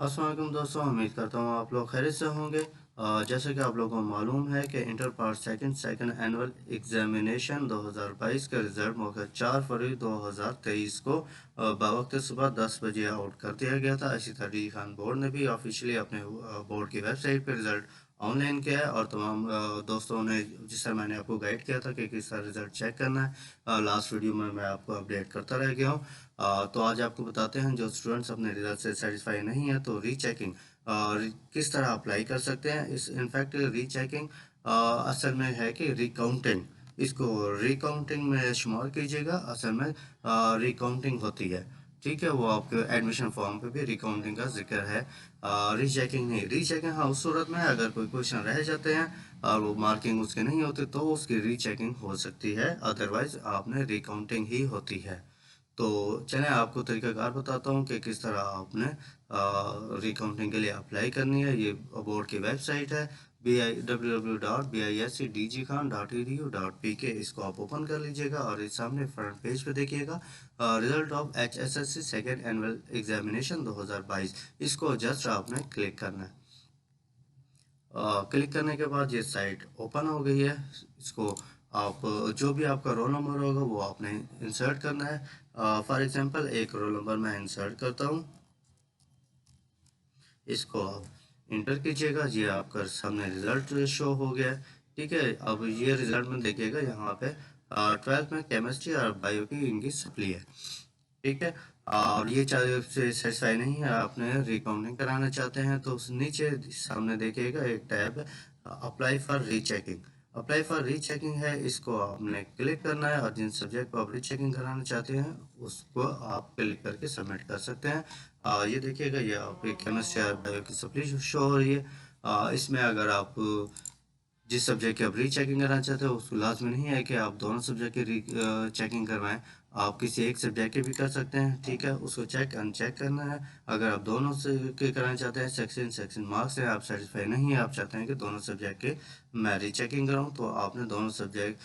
अस्सलाम वालेकुम दोस्तों, उम्मीद करता हूँ आप लोग खैरियत से होंगे। जैसे कि आप लोगों को मालूम है कि inter part second annual examination 2022 का रिज़ल्ट मौका 4 फरवरी 2023 को बवक्त सुबह 10 बजे आउट कर दिया गया था। इसी तरह डी खान बोर्ड ने भी ऑफिशियली अपने बोर्ड की वेबसाइट पर रिज़ल्ट ऑनलाइन किया है और तमाम दोस्तों ने, जिससे मैंने आपको गाइड किया था कि किस तरह रिज़ल्ट चेक करना है, लास्ट वीडियो में मैं आपको अपडेट करता रह गया हूँ। तो आज आपको बताते हैं, जो स्टूडेंट्स अपने रिजल्ट से सेटिस्फाई नहीं है तो रीचेकिंग किस तरह अप्लाई कर सकते हैं। इस इनफैक्ट रीचेकिंग असल में है कि रिकाउंटिंग, इसको रिकाउंटिंग में शुमार कीजिएगा। असल में रिकाउंटिंग होती है, ठीक है। वो आपके एडमिशन फॉर्म पे भी रिकाउंटिंग का जिक्र है, रीचेकिंग नहीं। रीचेकिंग हाँ उस सूरत में है अगर कोई क्वेश्चन रह जाते हैं और वो मार्किंग उसके नहीं होते तो उसकी रीचेकिंग हो सकती है, अदरवाइज आपने रिकाउंटिंग ही होती है। तो चलें आपको तरीकाकार बताता हूँ कि किस तरह आपने रिकाउंटिंग के लिए अप्लाई करनी है। ये बोर्ड की वेबसाइट है www.biscdgkhan.edu.pk। इसको आप ओपन कर लीजिएगा और इस सामने फ्रंट पेज पे देखिएगा result of HSSC second annual examination 2022। इसको जस्ट आपने क्लिक करना है। क्लिक करने के बाद ये साइट ओपन हो गई है। इसको आप जो भी आपका रोल नंबर होगा वो आपने इंसर्ट करना है। फॉर एग्जांपल एक रोल नंबर मैं इंसर्ट करता हूँ, इसको आप इंटर कीजिएगा। ये आपका सामने रिजल्ट शो हो गया, ठीक है। अब ये रिजल्ट में देखिएगा यहाँ पे 12th में केमिस्ट्री और बायो की इनकी सप्ली है, ठीक है। और ये चाहे से सेटिस्फाई नहीं है, आपने रिकाउंटिंग कराना चाहते हैं तो उस नीचे सामने देखिएगा एक tab apply for rechecking. Apply for rechecking है, इसको आपने क्लिक करना है और जिन सब्जेक्ट को आप रीचेकिंग कराना चाहते हैं उसको आप क्लिक करके सबमिट कर सकते हैं। ये देखिएगा, ये आपकी केमिस्ट्री और बायो की सप्ली शो हो रही है। इसमें अगर आप जिस सब्जेक्ट की आप रीचेकिंग करना चाहते हो उसको लाजमी नहीं है कि आप दोनों सब्जेक्ट की चेकिंग करवाएं। आप किसी एक सब्जेक्ट के भी कर सकते हैं, ठीक है। उसको चेक अनचेक करना है। अगर आप दोनों से के कराना चाहते हैं, सेक्शन मार्क्स है, आप सेटिस्फाई नहीं है, आप चाहते हैं कि दोनों सब्जेक्ट के मैं रीचेकिंग कराऊँ, तो आपने दोनों सब्जेक्ट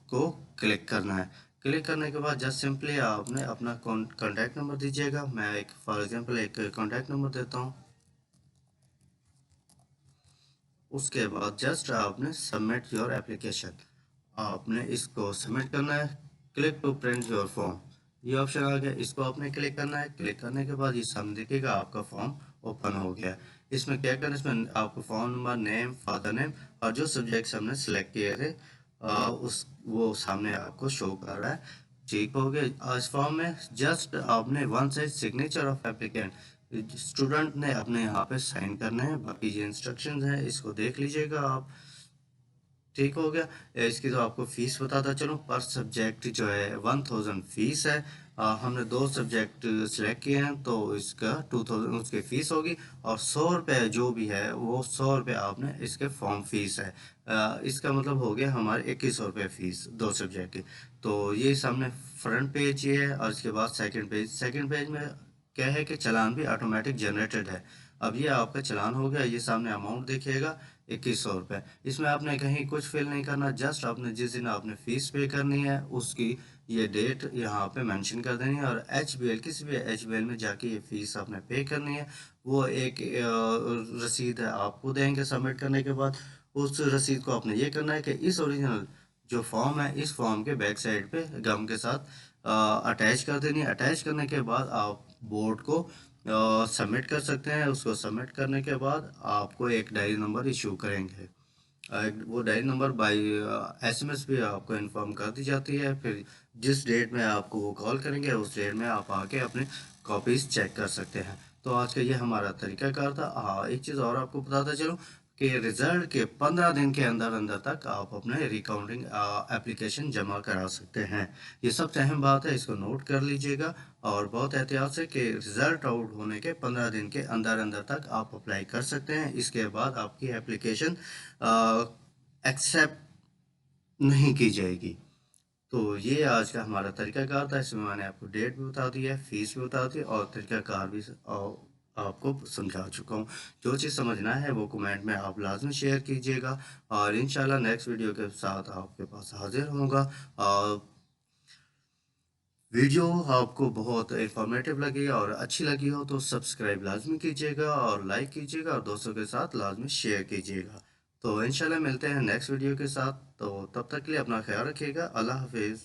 को क्लिक करना है। क्लिक करने के बाद जस्ट सिंपली आपने अपना कॉन्टैक्ट नंबर दीजिएगा। मैं एक फॉर एग्जांपल एक कॉन्टैक्ट नंबर देता हूँ। उसके बाद जस्ट आपने सबमिट योर एप्लीकेशन, आपने इसको सबमिट करना है। Click to print your form, ये ऑप्शन आ गया, इसको आपने क्लिक करना है। क्लिक करने के बाद ये सामने दिखेगा आपका फॉर्म ओपन हो गया। इसमें क्या करना है, इसमें आपको form number, name, father name और जो सब्जेक्ट्स हमने सेलेक्ट किए थे उस वो सामने आपको शो कर रहा है, ठीक हो गया। इस फॉर्म में जस्ट आपने one side signature of applicant, student ने अपने यहाँ पे साइन करने हैं। बाकी ये इंस्ट्रक्शंस हैं, इसको देख लीजिएगा आप, ठीक हो गया। इसकी तो आपको फीस बताता चलूँ, पर सब्जेक्ट जो है 1000 फीस है। हमने 2 सब्जेक्ट सिलेक्ट किए हैं तो इसका 2000 उसकी फ़ीस होगी और 100 रुपये जो भी है वो 100 रुपये आपने इसके फॉर्म फीस है। इसका मतलब हो गया हमारे 2100 रुपये फ़ीस 2 सब्जेक्ट की। तो ये सामने फ्रंट पेज ये है और इसके बाद सेकंड पेज में क्या है कि चालान भी ऑटोमेटिक जनरेटेड है। अब ये आपका चालान हो गया, ये सामने अमाउंट देखिएगा 2100 रुपये। इसमें आपने कहीं कुछ फिल नहीं करना, जस्ट आपने जिस दिन आपने फीस पे करनी है उसकी ये डेट यहाँ पे मेंशन कर देनी है और HBL किसी भी HBL में जाके ये फीस आपने पे करनी है। वो एक रसीद है आपको देंगे सबमिट करने के बाद। उस रसीद को आपने ये करना है कि इस ओरिजिनल जो फॉर्म है इस फॉर्म के बैक साइड पे गम के साथ अटैच कर देनी है। अटैच करने के बाद आप बोर्ड को सबमिट कर सकते हैं। उसको सबमिट करने के बाद आपको एक डायरी नंबर इशू करेंगे। वो डायरी नंबर बाय SMS भी आपको इन्फॉर्म कर दी जाती है। फिर जिस डेट में आपको वो कॉल करेंगे उस डेट में आप आके अपने कॉपीज चेक कर सकते हैं। तो आज का ये हमारा तरीकाकार था। हाँ, एक चीज़ और आपको बताता चलूँ कि रिजल्ट के 15 दिन के अंदर अंदर तक आप अपने रिकाउंटिंग एप्लीकेशन जमा करा सकते हैं। ये सबसे अहम बात है, इसको नोट कर लीजिएगा और बहुत एहतियात से कि रिजल्ट आउट होने के 15 दिन के अंदर अंदर तक आप अप्लाई कर सकते हैं। इसके बाद आपकी एप्लीकेशन एक्सेप्ट नहीं की जाएगी। तो ये आज का हमारा तरीकाकार था। इसमें मैंने आपको डेट भी बता दी है, फीस भी बता दी और तरीकाकार भी आपको समझा चुका हूँ। जो चीज़ समझना है वो कमेंट में आप लाजमी शेयर कीजिएगा और इंशाल्लाह नेक्स्ट वीडियो के साथ आपके पास हाजिर होऊंगा। वीडियो आपको बहुत इंफॉर्मेटिव लगी और अच्छी लगी हो तो सब्सक्राइब लाजमी कीजिएगा और लाइक कीजिएगा और दोस्तों के साथ लाजमी शेयर कीजिएगा। तो इंशाल्लाह मिलते हैं नेक्स्ट वीडियो के साथ। तो तब तक के लिए अपना ख्याल रखिएगा। अल्लाह हाफिज़।